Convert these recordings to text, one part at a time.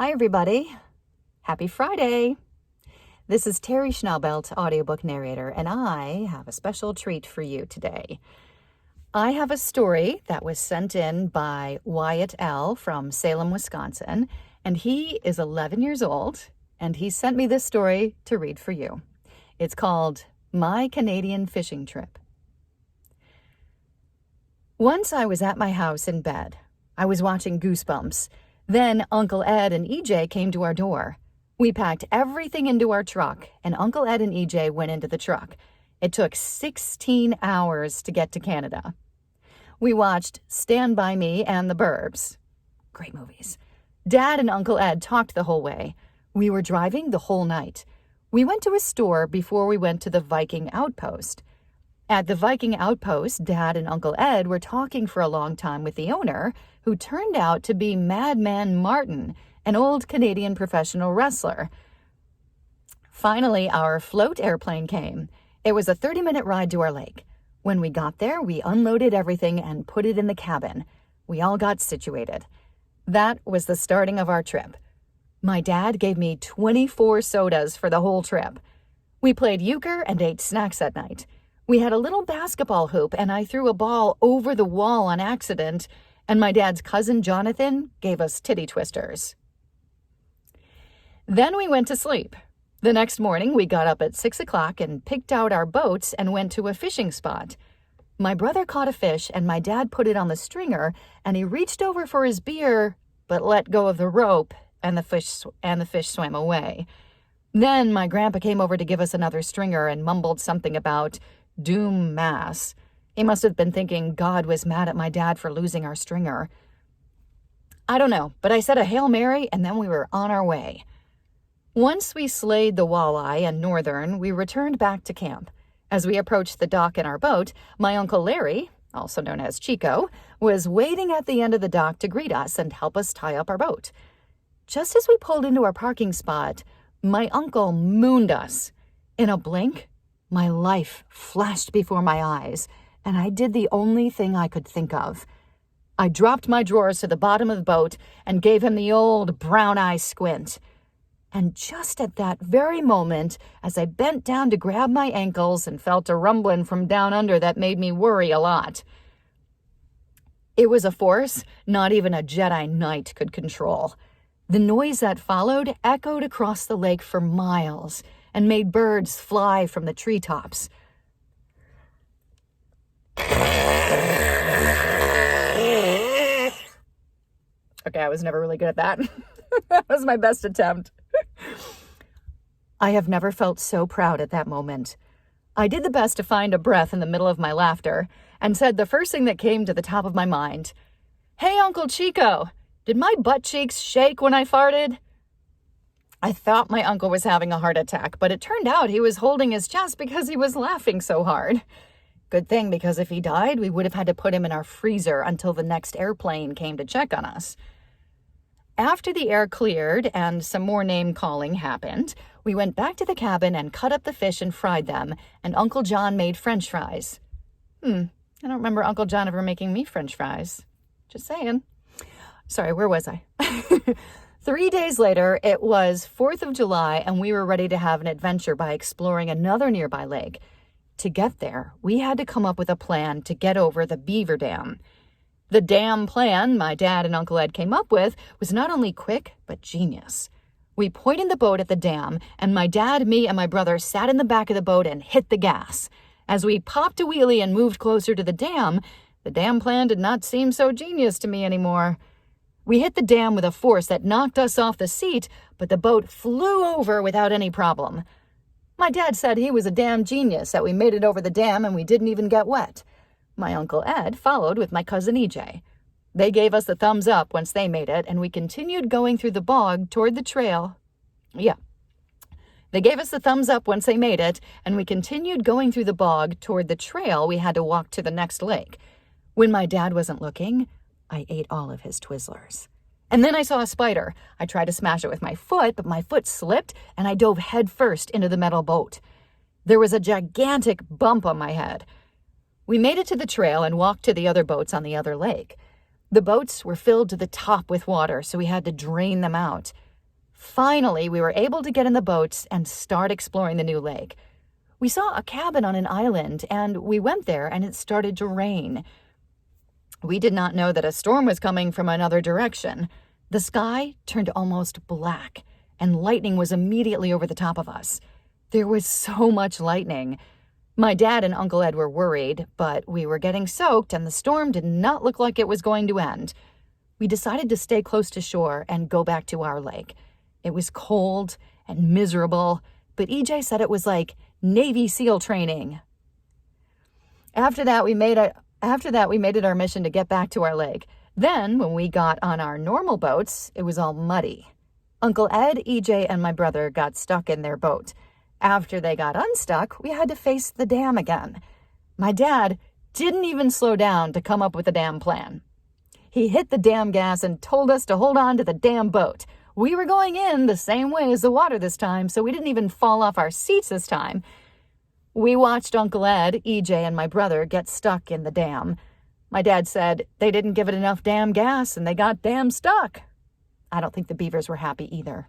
Hi, everybody. Happy Friday. This is Teri Schnaubelt, audiobook narrator, and I have a special treat for you today. I have a story that was sent in by Wyatt L from Salem, Wisconsin, and he is 11 years old, and he sent me this story to read for you. It's called My Canadian Fishing Trip. Once I was at my house in bed. I was watching Goosebumps. Then Uncle Ed and EJ came to our door. We packed everything into our truck, and Uncle Ed and EJ went into the truck. It took 16 hours to get to Canada. We watched Stand By Me and The Burbs. Great movies. Dad and Uncle Ed talked the whole way. We were driving the whole night. We went to a store before we went to the Viking Outpost. At the Viking Outpost, Dad and Uncle Ed were talking for a long time with the owner, who turned out to be Madman Martin, an old Canadian professional wrestler. Finally, our float airplane came. It was a 30-minute ride to our lake. When we got there, we unloaded everything and put it in the cabin. We all got situated. That was the starting of our trip. My dad gave me 24 sodas for the whole trip. We played euchre and ate snacks at night. We had a little basketball hoop, and I threw a ball over the wall on accident, and my dad's cousin Jonathan gave us titty twisters. Then we went to sleep. The next morning, we got up at 6 o'clock and picked out our boats and went to a fishing spot. My brother caught a fish, and my dad put it on the stringer, and he reached over for his beer, but let go of the rope, and the fish swam away. Then my grandpa came over to give us another stringer and mumbled something about doom mass. He must have been thinking God was mad at my dad for losing our stringer. I don't know, but I said a Hail Mary, and then we were on our way. Once we slayed the walleye and northern, we returned back to camp. As we approached the dock in our boat, my Uncle Larry, also known as Chico, was waiting at the end of the dock to greet us and help us tie up our boat. Just as we pulled into our parking spot, my uncle mooned us. In a blink, my life flashed before my eyes, and I did the only thing I could think of. I dropped my drawers to the bottom of the boat and gave him the old brown eye squint. And just at that very moment, as I bent down to grab my ankles and felt a rumbling from down under that made me worry a lot. It was a force not even a Jedi Knight could control. The noise that followed echoed across the lake for miles and made birds fly from the treetops. Okay, I was never really good at that. That was my best attempt. I have never felt so proud at that moment. I did the best to find a breath in the middle of my laughter and said the first thing that came to the top of my mind. Hey, Uncle Chico, did my butt cheeks shake when I farted? I thought my uncle was having a heart attack, but it turned out he was holding his chest because he was laughing so hard. Good thing, because if he died, we would have had to put him in our freezer until the next airplane came to check on us. After the air cleared and some more name-calling happened, we went back to the cabin and cut up the fish and fried them, and Uncle John made French fries. I don't remember Uncle John ever making me French fries. Just saying. Sorry, where was I? 3 days later, it was 4th of July, and we were ready to have an adventure by exploring another nearby lake. To get there, we had to come up with a plan to get over the Beaver Dam. The dam plan my dad and Uncle Ed came up with was not only quick, but genius. We pointed the boat at the dam, and my dad, me, and my brother sat in the back of the boat and hit the gas. As we popped a wheelie and moved closer to the dam plan did not seem so genius to me anymore. We hit the dam with a force that knocked us off the seat, but the boat flew over without any problem. My dad said he was a damn genius that we made it over the dam and we didn't even get wet. My Uncle Ed followed with my cousin EJ. They gave us the thumbs up once they made it, and we continued going through the bog toward the trail. They gave us the thumbs up once they made it, and we continued going through the bog toward the trail we had to walk to the next lake. When my dad wasn't looking, I ate all of his Twizzlers. And then I saw a spider. I tried to smash it with my foot, but my foot slipped, and I dove headfirst into the metal boat. There was a gigantic bump on my head. We made it to the trail and walked to the other boats on the other lake. The boats were filled to the top with water, so we had to drain them out. Finally, we were able to get in the boats and start exploring the new lake. We saw a cabin on an island, and we went there, and it started to rain. We did not know that a storm was coming from another direction. The sky turned almost black, and lightning was immediately over the top of us. There was so much lightning. My dad and Uncle Ed were worried, but we were getting soaked, and the storm did not look like it was going to end. We decided to stay close to shore and go back to our lake. It was cold and miserable, but EJ said it was like Navy SEAL training. After that, we made it our mission to get back to our lake. Then, when we got on our normal boats, it was all muddy. Uncle Ed, EJ, and my brother got stuck in their boat. After they got unstuck, we had to face the dam again. My dad didn't even slow down to come up with a damn plan. He hit the dam gas and told us to hold on to the damn boat. We were going in the same way as the water this time, so we didn't even fall off our seats this time. We watched Uncle Ed, EJ, and my brother get stuck in the dam. My dad said they didn't give it enough damn gas and they got damn stuck. I don't think the beavers were happy either.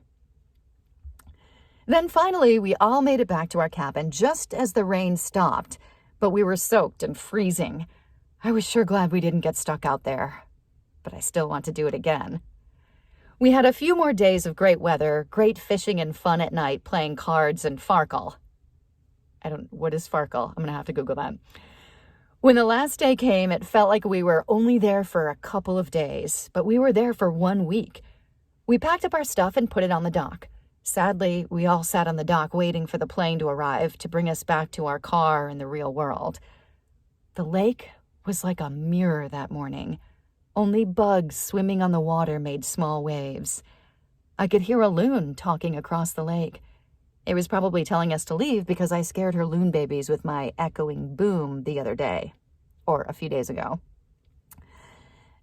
Then finally, we all made it back to our cabin just as the rain stopped, but we were soaked and freezing. I was sure glad we didn't get stuck out there, but I still want to do it again. We had a few more days of great weather, great fishing and fun at night, playing cards and Farkle. What is Farkle? I'm going to have to Google that. When the last day came, it felt like we were only there for a couple of days, but we were there for 1 week. We packed up our stuff and put it on the dock. Sadly, we all sat on the dock waiting for the plane to arrive to bring us back to our car in the real world. The lake was like a mirror that morning. Only bugs swimming on the water made small waves. I could hear a loon talking across the lake. It was probably telling us to leave because I scared her loon babies with my echoing boom the other day, or a few days ago.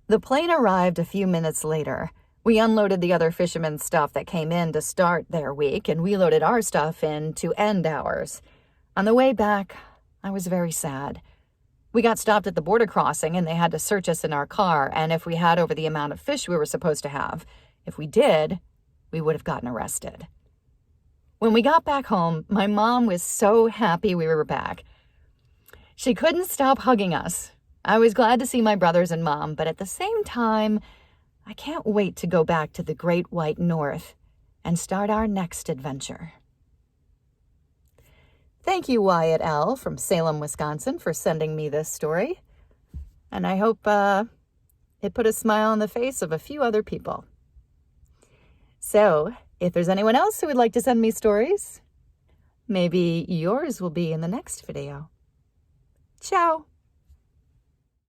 The plane arrived a few minutes later. We unloaded the other fishermen's stuff that came in to start their week, and we loaded our stuff in to end ours. On the way back, I was very sad. We got stopped at the border crossing, and they had to search us in our car, and if we had over the amount of fish we were supposed to have. If we did, we would have gotten arrested. When we got back home, my mom was so happy we were back. She couldn't stop hugging us. I was glad to see my brothers and mom, but at the same time, I can't wait to go back to the Great White North and start our next adventure. Thank you, Wyatt L. from Salem, Wisconsin, for sending me this story. And I hope it put a smile on the face of a few other people. So, if there's anyone else who would like to send me stories, maybe yours will be in the next video. Ciao!